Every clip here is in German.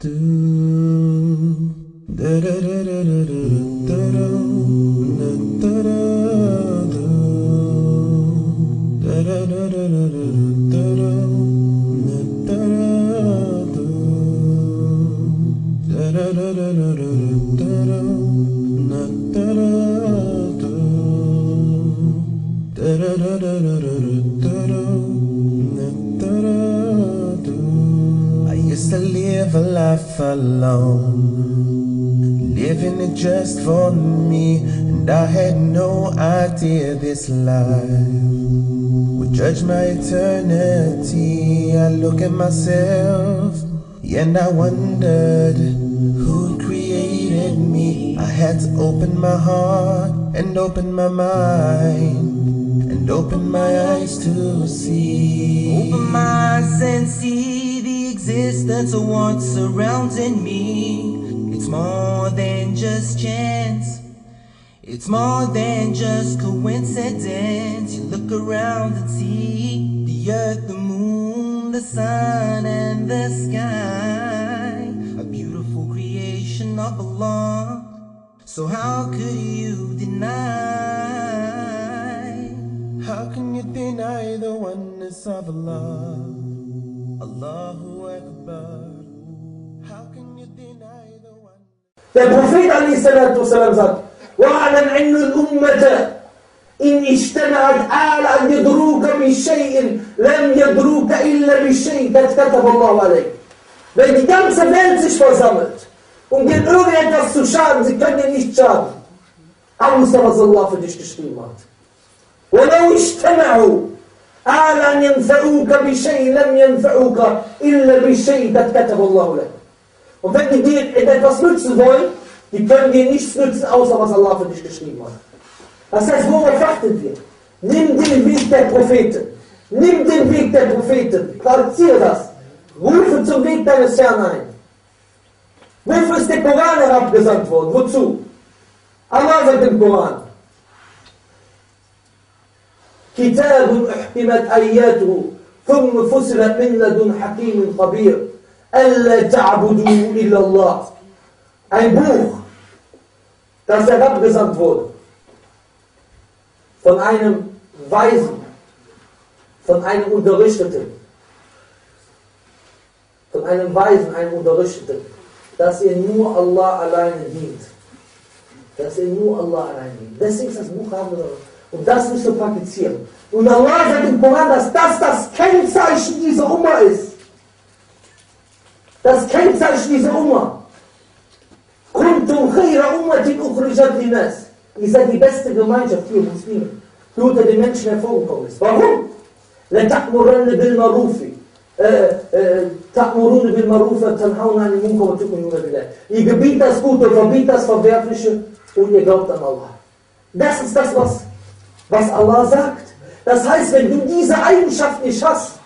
I used to live a life alone, living it just for me, and I had no idea this life would judge my eternity. I look at myself and I wondered who created me. I had to open my heart and open my mind and open my eyes to see. Open my eyes and see the existence of what's surrounding me. It's more than just chance, it's more than just coincidence. You look around and see the earth, the moon, the sun and the sky, a beautiful creation of Allah. So how could you deny? How can you deny the oneness of Allah? Allahu Akbar. How can you deny the oneness? Der Prophet a.s. sagt, وَعَلَمْ أَنَّ الْأُمَّةَ إِنْ اجْتَمَعَتْ عَلَى أَنْ يَضْرُوكَ بِشَيْءٍ لَمْ يَضْرُوكَ إِلَّا بِشَيْءٍ قَدْ كَتَبَ اللَّهُ عَلَيْكَ. Wenn die ganze Welt sich versammelt, um dir irgendetwas zu schaden, sie können dir nicht schaden, außer was Allah für dich geschrieben hat. وَلَوْ اجْتَمَعُوا عَلَى أَنْ يَنْفَعُوكَ بِشَيْءٍ لَمْ يَنْفَعُوكَ إِلَّا بِشَيْءٍ قَدْ كَتَبَ اللَّهُ لَكَ. Und wenn die dir etwas nützen wollen, die können dir nichts nützen, außer was Allah für dich geschrieben hat. Das heißt, worauf achten wir? Nimm den Weg der Propheten. Nimm den Weg der Propheten. Praktiziere das. Rufe zum Weg deines Herrn ein. Wofür ist der Koran herabgesandt worden? Wozu? Allah sagt im Koran: Kitabun uhkimat ayatuhu, thumma fusilat min ladun hakimin khabir, alla ta'budu illa Allah. Ein Buch, das herabgesandt wurde von einem Weisen, von einem Unterrichteten, einem Unterrichteten, dass ihr nur Allah alleine dient. Dass ihr nur Allah alleine dient. Deswegen ist das Buch haben wir. Und das müsst ihr praktizieren. Und Allah sagt im Koran, dass das Kennzeichen dieser Umma ist. Das Kennzeichen dieser Umma. Kuntum khayra ummatin ukhrijat linnas. Ihr seid die beste Gemeinschaft für Muslime, die unter den Menschen hervorgekommen ist. Warum? La ta'muranna bil ma'rufi. Ta'muruna bil ma'rufi wa tanhauna 'anil munkar wa tu'minuna billah. Ihr gebietet das Gute und verbietet das Verwerfliche und ihr glaubt an Allah. Das ist das, was Allah sagt. Das heißt, wenn du diese Eigenschaft nicht hast,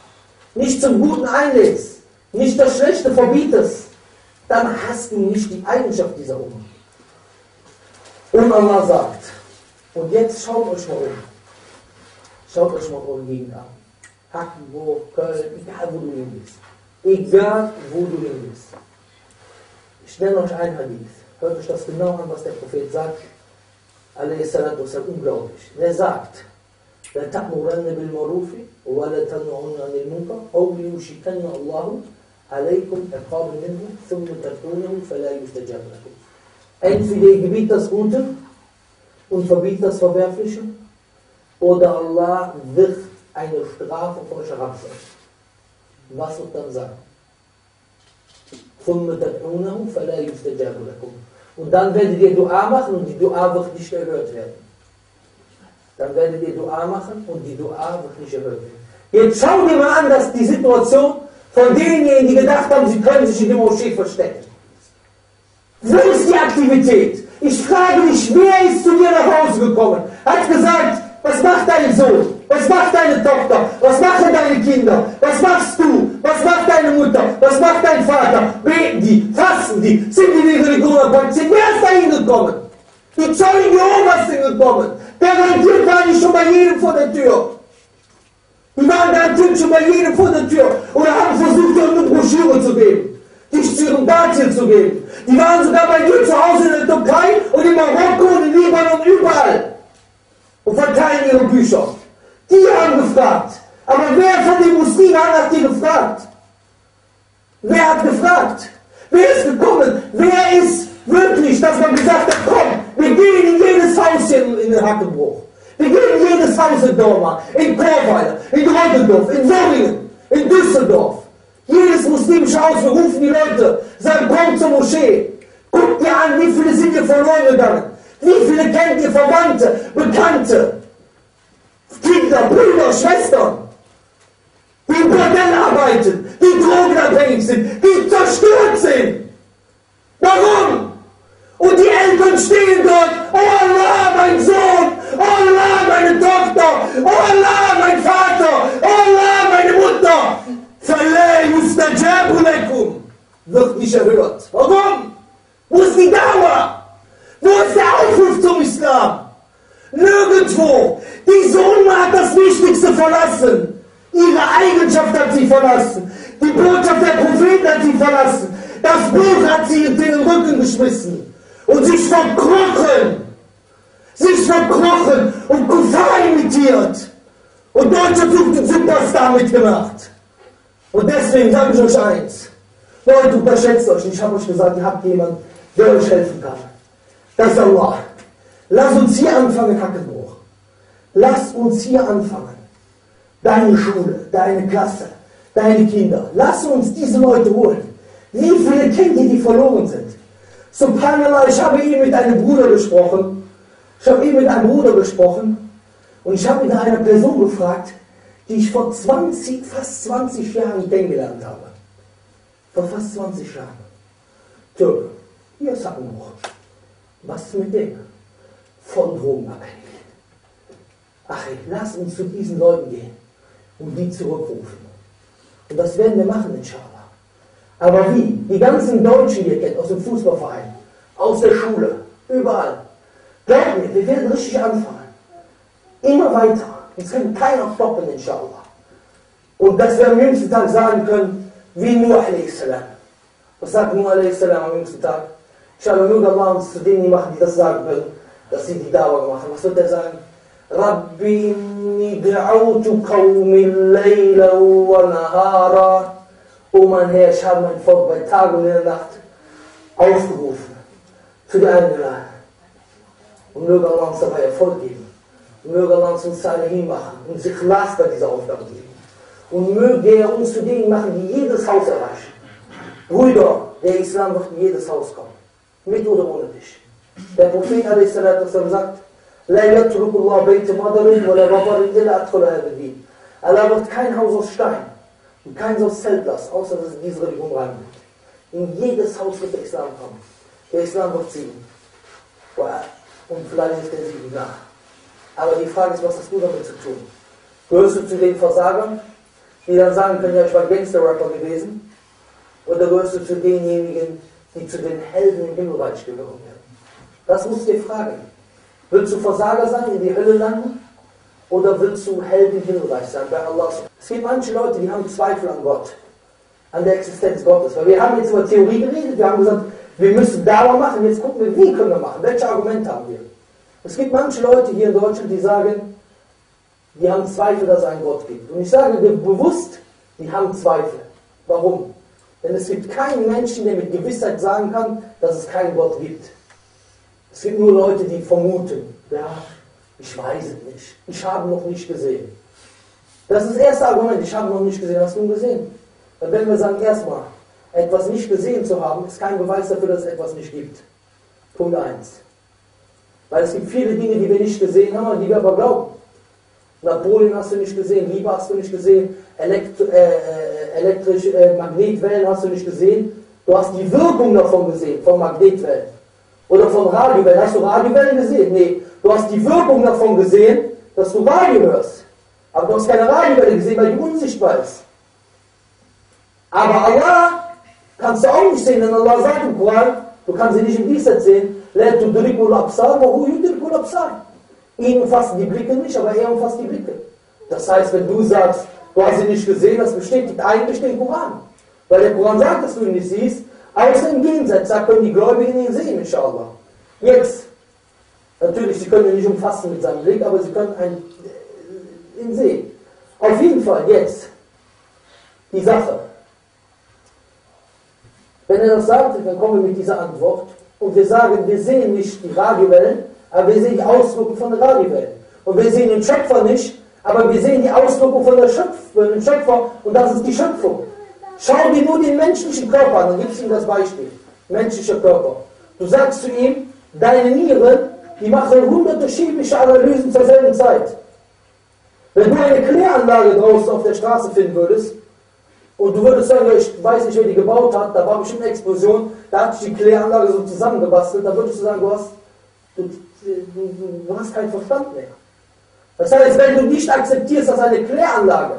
nicht zum Guten einlädst, nicht das Schlechte verbietest, dann hast du nicht die Eigenschaft dieser Umma. Und Allah sagt, und jetzt schaut euch mal um. Schaut euch mal eure Gegend an. Hackenburg, Köln, egal wo du hin bist. Egal wo du hin bist. Ich nenne euch ein Hadith. Hört euch das genau an, was der Prophet sagt. Alaihissalatu wassalam, unglaublich. Er sagt, La ta'muranna bil ma'rufi wa la tanhawna 'anil munkar aw yushikanna Allahu alaykum iqaban minhu thumma tad'unahu fala yustajab lakum. Entweder ihr gebietet das Gute und verbietet das Verwerfliche, oder Allah wird eine Strafe auf euch herabsetzen. Was wird dann sagen? ثُمَّ تَدْعُونَهُ فَلَا يُسْتَجَابُ لَكُمْ. Und dann werdet ihr Dua machen und die Dua wird nicht erhört werden. Dann werdet ihr Dua machen und die Dua wird nicht erhört werden. Jetzt schau dir mal an, dass die Situation von denjenigen, die gedacht haben, sie können sich in der Moschee verstecken. Wo ist die Aktivität? Ich frage dich, wer ist zu dir nach Hause gekommen? Hat gesagt, was macht dein Sohn? Was macht deine Tochter? Was machen deine Kinder? Was machst du? Was macht deine Mutter? Was macht dein Vater? Beten die? Fasten die? Sind die die Religion praktizieren? Wer ist da hingekommen? Die Zeugen Jehovas sind gekommen. Garantiert war die schon bei jedem vor der Tür. Die waren garantiert schon bei jedem vor der Tür. Oder haben versucht, dir eine Broschüre zu geben. dich zu ihrem Datil zu geben. Die waren sogar bei dir zu Hause in der Türkei und in Marokko und in Libanon und überall. Und verteilen ihre Bücher. Die haben gefragt. Aber wer von den Muslimen hat nach dir gefragt? Wer hat gefragt? Wer ist gekommen? Wer ist wirklich, dass man gesagt hat, komm, wir gehen in jedes Haus hier in den Hackenbruch. Wir gehen in jedes Haus in Dorma, in Chorweiler, in Rotterdorf, in Solingen, in Düsseldorf. Jedes muslimische Haus, wir rufen die Leute, sagen, kommt zur Moschee. Guckt dir an, wie viele sind hier verloren gegangen. Wie viele kennt ihr Verwandte, Bekannte, Kinder, Brüder, Schwestern, die im Bordell arbeiten, die drogenabhängig sind, die zerstört sind. Warum? Und die Eltern stehen dort, oh Allah, mein Sohn, oh Allah, meine Tochter, oh Allah, mein Vater, oh Allah, meine Mutter. Wird nicht erhört. Warum? Wo ist die Dauer? Wo ist der Aufruf zum Islam? Nirgendwo. Diese Umma hat das Wichtigste verlassen. Ihre Eigenschaft hat sie verlassen. Die Botschaft der Propheten hat sie verlassen. Das Buch hat sie in den Rücken geschmissen. Und sich verkrochen. Und Kuffar imitiert. Und Deutschland sucht den Superstar mitgemacht. Und deswegen sage ich euch eins. Leute, unterschätzt euch. Ich habe euch gesagt, ihr habt jemanden, der euch helfen kann. Das ist Allah. Lass uns hier anfangen, Hackenbruch. Lass uns hier anfangen. Deine Schule, deine Klasse, deine Kinder. Lass uns diese Leute holen. Wie viele kennt ihr, die verloren sind? Subhanallah, ich habe eben mit einem Bruder gesprochen. Und ich habe mit einer Person gefragt, die ich vor fast 20 Jahren kennengelernt habe. Vor fast 20 Jahren. Türke, hier ist Hackenbruch. Was ist mit dem? Von Drogenabhängigen. Ach, lass uns zu diesen Leuten gehen und die zurückrufen. Und das werden wir machen, inshallah. Aber wie? Die ganzen Deutschen, die ihr kennt, aus dem Fußballverein, aus der Schule, überall. Glaubt mir, wir werden richtig anfangen. Immer weiter. Uns kann keiner stoppen, inshallah. Und dass wir am jüngsten Tag sagen können, wie Nuh a.s. Was sagt Nuh a.s. am jüngsten Tag? Inshallah, nur Allah uns zu denen machen, die das sagen können, dass sie die Dauer machen. Was wird er sagen? Rabbi inni da'autu qawmi layla wa nahara. O mein Herr, ich habe mein Volk bei Tag und in der Nacht aufgerufen, zu dir eingeladen. Und möge Allah uns dabei Erfolg geben. Und möge Allah uns Salihin machen und sich Ikhlas bei dieser Aufgabe geben. Und möge er uns zu denen machen, die jedes Haus erreichen. Brüder, der Islam wird in jedes Haus kommen. Mit oder ohne dich. Der Prophet a.s. sagt, Allah wird kein Haus aus Stein und kein aus Zelt lassen, außer dass es diese Religion reinbringt. In jedes Haus wird der Islam kommen. Der Islam wird ziehen. Und vielleicht ist der Sieg nach. Aber die Frage ist, was hast du damit zu tun? Gehörst du zu den Versagern, die dann sagen können, ja, ich war Gangster-Rapper gewesen? Oder gehörst du zu denjenigen, die zu den Helden im Himmelreich gehören werden? Das musst du dir fragen. Willst du Versager sein, in die Hölle landen? Oder willst du Held im Himmelreich sein, bei Allah? Es gibt manche Leute, die haben Zweifel an Gott, an der Existenz Gottes. Weil wir haben jetzt über Theorie geredet, wir haben gesagt, wir müssen Dauer machen, jetzt gucken wir, wie können wir machen, welche Argumente haben wir. Es gibt manche Leute hier in Deutschland, die sagen, die haben Zweifel, dass es einen Gott gibt. Und ich sage dir bewusst, die haben Zweifel. Warum? Denn es gibt keinen Menschen, der mit Gewissheit sagen kann, dass es keinen Gott gibt. Es gibt nur Leute, die vermuten, ja, ich weiß es nicht, ich habe noch nicht gesehen. Das ist das erste Argument, ich habe noch nicht gesehen. Hast du gesehen? Dann werden wir sagen, erstmal, etwas nicht gesehen zu haben, ist kein Beweis dafür, dass es etwas nicht gibt. Punkt 1. Weil es gibt viele Dinge, die wir nicht gesehen haben, die wir aber glauben. Napoleon hast du nicht gesehen, Liebe hast du nicht gesehen, Magnetwellen hast du nicht gesehen. Du hast die Wirkung davon gesehen, von Magnetwellen. Oder von Radiowellen. Hast du Radiowellen gesehen? Nee. Du hast die Wirkung davon gesehen, dass du Radio hörst. Aber du hast keine Radiowelle gesehen, weil die unsichtbar ist. Aber Allah kannst du auch nicht sehen, denn Allah sagt im Koran, du kannst sie nicht im Diesseits sehen. Ihn umfassen die Blicke nicht, aber er umfasst die Blicke. Das heißt, wenn du sagst, du hast sie nicht gesehen, das bestätigt eigentlich den Koran. Weil der Koran sagt, dass du ihn nicht siehst, außer im Jenseits, da können die Gläubigen ihn sehen, inshallah. Jetzt, natürlich, sie können ihn nicht umfassen mit seinem Blick, aber sie können ihn sehen. Auf jeden Fall, jetzt, die Sache. Wenn er das sagt, dann kommen wir mit dieser Antwort und wir sagen, wir sehen nicht die Radiowellen, aber wir sehen die Auswirkungen von den Radiowellen. Und wir sehen den Schöpfer nicht, aber wir sehen die Auswirkungen von dem Schöpfer und das ist die Schöpfung. Schau dir nur den menschlichen Körper an, dann gibst du ihm das Beispiel. Menschlicher Körper. Du sagst zu ihm, deine Nieren, die machen hunderte chemische Analysen zur selben Zeit. Wenn du eine Kläranlage draußen auf der Straße finden würdest, und du würdest sagen, ich weiß nicht, wer die gebaut hat, da war bestimmt eine Explosion, da hat sich die Kläranlage so zusammengebastelt, dann würdest du sagen, du hast keinen Verstand mehr. Das heißt, wenn du nicht akzeptierst, dass eine Kläranlage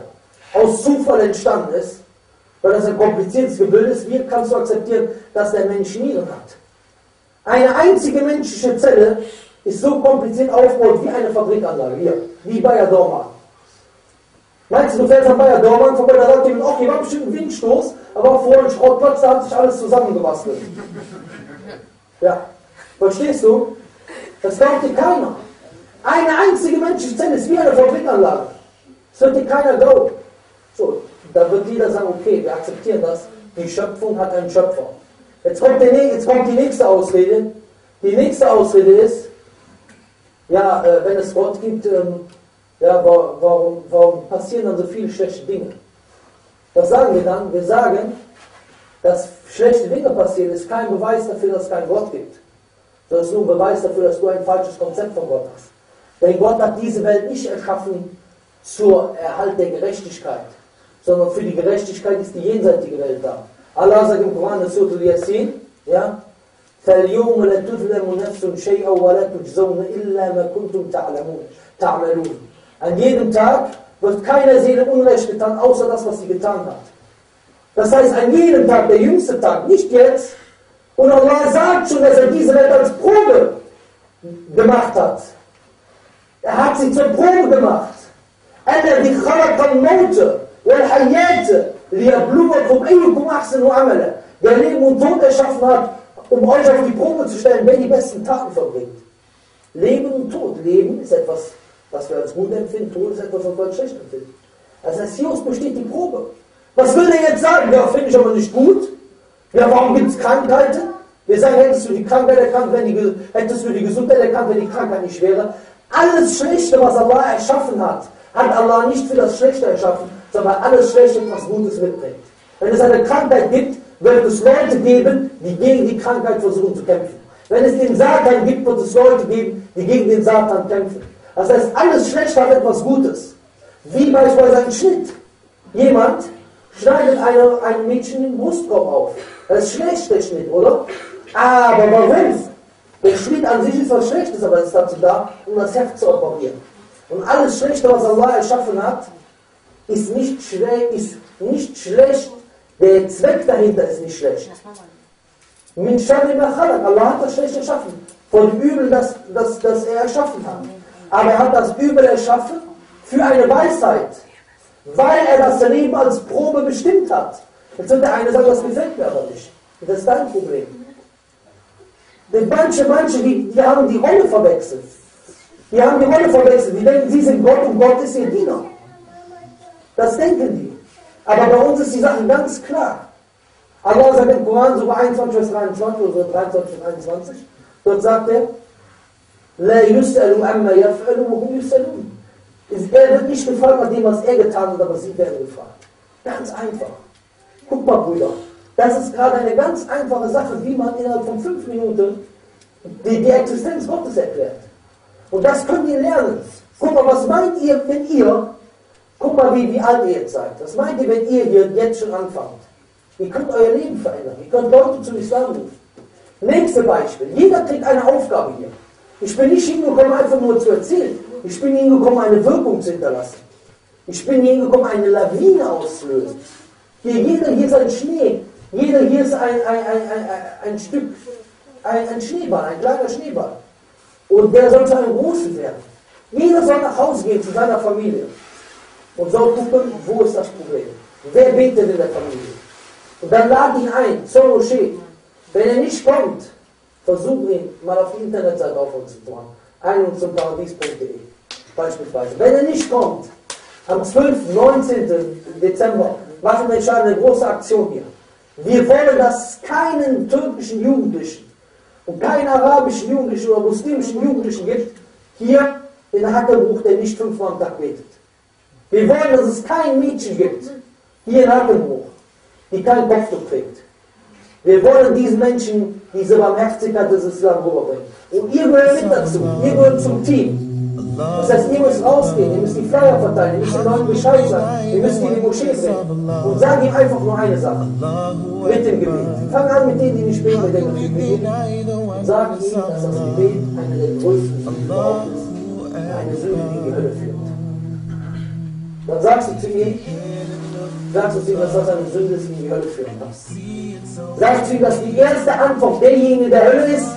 aus Zufall entstanden ist, weil das ein kompliziertes Gebilde ist, wie kannst du akzeptieren, dass der Mensch Nieren hat? Eine einzige menschliche Zelle ist so kompliziert aufgebaut wie eine Fabrikanlage, hier, wie Bayer Dorman. Meinst du fährst an Bayer Dorman vorbei, da sagt jemand, okay, war bestimmt ein Windstoß, aber auch vorher ein Schrottplatz, da hat sich alles zusammengebastelt. Ja, verstehst du? Das glaubt dir keiner. Eine einzige menschliche Zelle ist wie eine Fabrikanlage. Das wird dir keiner glauben. So, da wird jeder sagen, okay, wir akzeptieren das. Die Schöpfung hat einen Schöpfer. Jetzt kommt die nächste Ausrede. Die nächste Ausrede ist, ja, wenn es Gott gibt, ja, warum passieren dann so viele schlechte Dinge? Was sagen wir dann? Wir sagen, dass schlechte Dinge passieren, ist kein Beweis dafür, dass es keinen Gott gibt. Das ist nur ein Beweis dafür, dass du ein falsches Konzept von Gott hast. Denn Gott hat diese Welt nicht erschaffen zur Erhalt der Gerechtigkeit, sondern für die Gerechtigkeit ist die jenseitige Welt da. Allah sagt im Koran, in Surah Yasin, ja, فَالْيَوْمَ لَتُظْلَمُ نَفْسٌ شَيْئًا وَلَا تُجْزَوْنَ إِلَّا مَا كُنْتُمْ تَعْمَلُونَ. An jedem Tag wird keiner Seele Unrecht getan, außer das, was sie getan hat. Das heißt, an jedem Tag, der jüngste Tag, nicht jetzt. Und Allah sagt schon, dass er diese Welt als Probe gemacht hat. Er hat sie zur Probe gemacht. الَّذِي خَلَقَ الْمَوْتَ وَالْحَيَاةَ لِيَبْلُوَكُمْ أَيُّكُمْ أَحْسَنُ عَمَلًا. Der Leben und Tod erschaffen hat, um euch auf die Probe zu stellen, wer die besten Taten verbringt. Leben und Tod. Leben ist etwas, was wir als gut empfinden, Tod ist etwas, was wir als schlecht empfinden. Das heißt, hieraus besteht die Probe. Was will er jetzt sagen? Ja, finde ich aber nicht gut. Ja, warum gibt es Krankheiten? Wir sagen, hättest du die Krankheit erkannt, hättest du die Gesundheit erkannt, wenn die Krankheit nicht wäre. Alles Schlechte, was Allah erschaffen hat, hat Allah nicht für das Schlechte erschaffen, sondern alles Schlechte, was Gutes mitbringt. Wenn es eine Krankheit gibt, wird es Leute geben, die gegen die Krankheit versuchen zu kämpfen. Wenn es den Satan gibt, wird es Leute geben, die gegen den Satan kämpfen. Das heißt, alles Schlechte hat etwas Gutes. Wie beispielsweise ein Schnitt. Jemand schneidet einem Mädchen den Brustkorb auf. Das ist schlecht, der Schnitt, oder? Aber warum? Der Schnitt an sich ist was Schlechtes, aber es ist dazu da, um das Herz zu operieren. Und alles Schlechte, was Allah erschaffen hat, ist nicht schlecht. Der Zweck dahinter ist nicht schlecht. Min sharri ma khalaq. Allah hat das Schlechte erschaffen. Von dem Übel, das er erschaffen hat. Aber er hat das Übel erschaffen für eine Weisheit. Weil er das Leben als Probe bestimmt hat. Jetzt wird der eine sagen, das gefällt mir aber nicht. Das ist dein Problem. Denn manche, die haben die Rolle verwechselt. Die denken, sie sind Gott und Gott ist ihr Diener. Das denken die. Aber bei uns ist die Sache ganz klar. Allah sagt im Koran, so bei 21 Vers 23 oder so 23 Vers 21, dort sagt er, لَا يُسْأَلُوا عَمَّا يَفْعَلُوا وَهُمْ يُسْأَلُونَ. Er wird nicht gefragt nach dem, was er getan hat, aber sie werden gefragt. Ganz einfach. Guck mal, Brüder, das ist gerade eine ganz einfache Sache, wie man innerhalb von 5 Minuten die Existenz Gottes erklärt. Und das könnt ihr lernen. Guck mal, was meint ihr, wenn ihr, guck mal, wie alt ihr jetzt seid. Was meint ihr, wenn ihr hier jetzt schon anfangt? Ihr könnt euer Leben verändern. Ihr könnt Leute zum Islam rufen. Nächstes Beispiel. Jeder kriegt eine Aufgabe hier. Ich bin nicht hingekommen, einfach nur zu erzählen. Ich bin hingekommen, eine Wirkung zu hinterlassen. Ich bin hingekommen, eine Lawine auszulösen. Jeder hier ist ein Schnee. Jeder hier ist ein Stück, ein Schneeball, ein kleiner Schneeball. Und der soll zu einem großen werden. Jeder soll nach Hause gehen zu seiner Familie. Und soll gucken, wo ist das Problem. Wer betet in der Familie? Und dann lade ihn ein, so steht. Wenn er nicht kommt, versuch ihn mal auf die Internetseite auf uns zu machen. einundzuparadies.de beispielsweise. Wenn er nicht kommt, am 12., 19. Dezember machen wir eine große Aktion hier. Wir wollen, dass es keinen türkischen Jugendlichen und keinen arabischen Jugendlichen oder muslimischen Jugendlichen gibt, hier in Hackelbruch, der nicht 5-mal am Tag betet. Wir wollen, dass es kein Mädchen gibt, hier in Hackelbruch, die kein Kopftuch trägt. Wir wollen diesen Menschen diese Barmherzigkeit des Islam rüberbringen. Und ihr gehört mit dazu, ihr gehört zum Team. Das heißt, ihr müsst rausgehen, ihr müsst die Flyer verteilen, ihr müsst den Leuten Bescheid sagen, ihr müsst die in die Moschee bringen. Und sag ihm einfach nur eine Sache, mit dem Gebet. Fang an mit denen, die nicht beten, mit dem Gebet. Und sag ihm, dass das Gebet eine der größten Sünden überhaupt ist. Eine Sünde, die in die Hölle führt. Dann sagst du zu ihm, dass das eine Sünde ist, die in die Hölle führen kann. Sagst du ihm, dass die erste Antwort derjenigen der Hölle ist,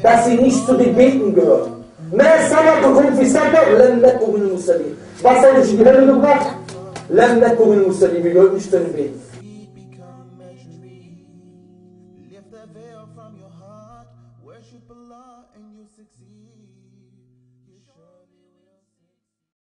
dass sie nicht zu den Beten gehören. Was hat dich in die Hölle gebracht? Wir gehören nicht zu den Beten. Lift the veil from your heart, worship Allah and you succeed.